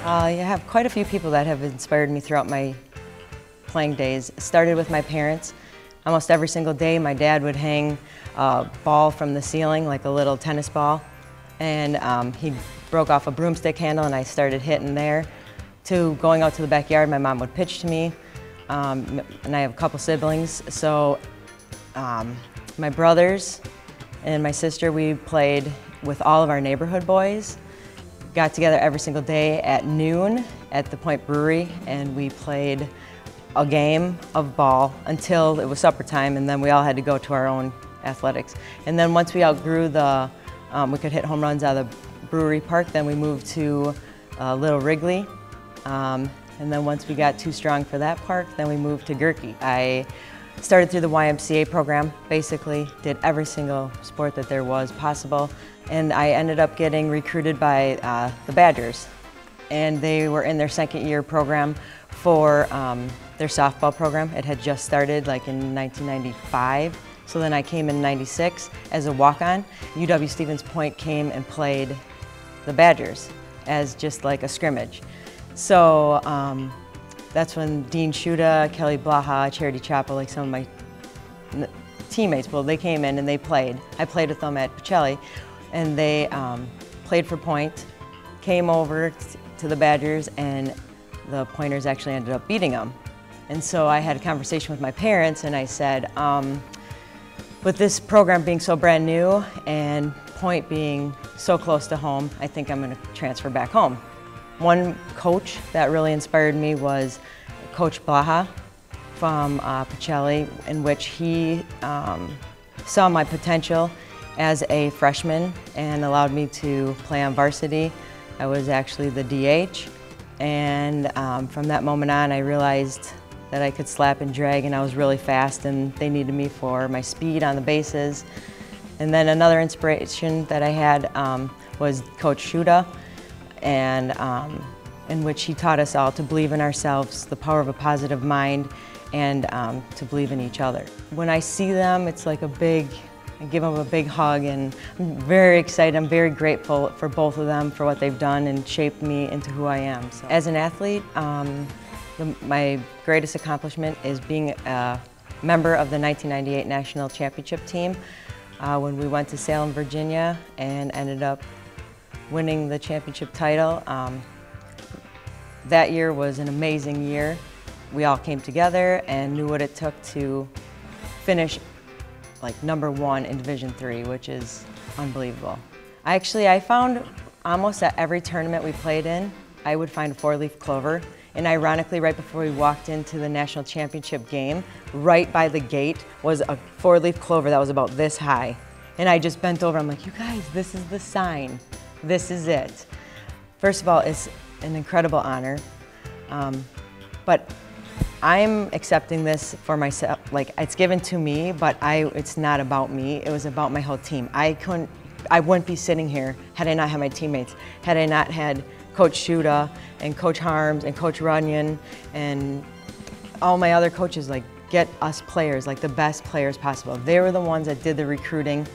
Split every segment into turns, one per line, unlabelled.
I have quite a few people that have inspired me throughout my playing days. It started with my parents. Almost every single day my dad would hang a ball from the ceiling, like a little tennis ball, and he broke off a broomstick handle and I started hitting there. To going out to the backyard, my mom would pitch to me, and I have a couple siblings, so my brothers and my sister, we played with all of our neighborhood boys. Got together every single day at noon at the Point Brewery, and we played a game of ball until it was supper time, and then we all had to go to our own athletics. And then once we outgrew the, we could hit home runs out of the brewery park, then we moved to Little Wrigley. And then once we got too strong for that park, then we moved to Gerke. I started through the YMCA program, basically did every single sport that there was possible, and I ended up getting recruited by the Badgers. And they were in their second year program for their softball program. It had just started like in 1995, so then I came in '96 as a walk-on. UW Stevens Point came and played the Badgers as just like a scrimmage. So that's when Dean Shuda, Kelly Blaha, Charity Chapel, like some of my teammates, well, they came in and they played. I played with them at Pacelli, and they played for Point, came over to the Badgers, and the Pointers actually ended up beating them. And so I had a conversation with my parents, and I said, with this program being so brand new and Point being so close to home, I think I'm going to transfer back home. One coach that really inspired me was Coach Blaha from Pacelli, in which he saw my potential as a freshman and allowed me to play on varsity. I was actually the DH, and from that moment on I realized that I could slap and drag, and I was really fast, and they needed me for my speed on the bases. And then another inspiration that I had was Coach Shuda, and in which he taught us all to believe in ourselves, the power of a positive mind, and to believe in each other. When I see them, it's like I give them a big hug, and I'm very excited. I'm very grateful for both of them for what they've done and shaped me into who I am. So, as an athlete, my greatest accomplishment is being a member of the 1998 National Championship team when we went to Salem, Virginia, and ended up winning the championship title. That year was an amazing year. We all came together and knew what it took to finish like #1 in Division III, which is unbelievable. I found almost at every tournament we played in, I would find a 4-leaf clover. And ironically, right before we walked into the national championship game, right by the gate was a 4-leaf clover that was about this high. And I just bent over, I'm like, you guys, this is the sign. This is it. First of all, it's an incredible honor, but I'm accepting this for myself. Like, it's given to me, but it's not about me. It was about my whole team. I wouldn't be sitting here had I not had my teammates, had I not had Coach Shuda and Coach Harms and Coach Runyon and all my other coaches, like, get us players, like the best players possible. They were the ones that did the recruiting.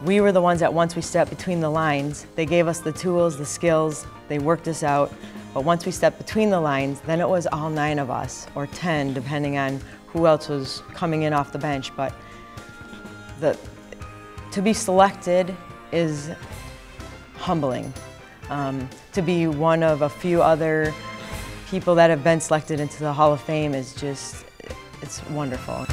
We were the ones that once we stepped between the lines, they gave us the tools, the skills, they worked us out. But once we stepped between the lines, then it was all 9 of us, or 10, depending on who else was coming in off the bench. But to be selected is humbling. To be one of a few other people that have been selected into the Hall of Fame is just, it's wonderful.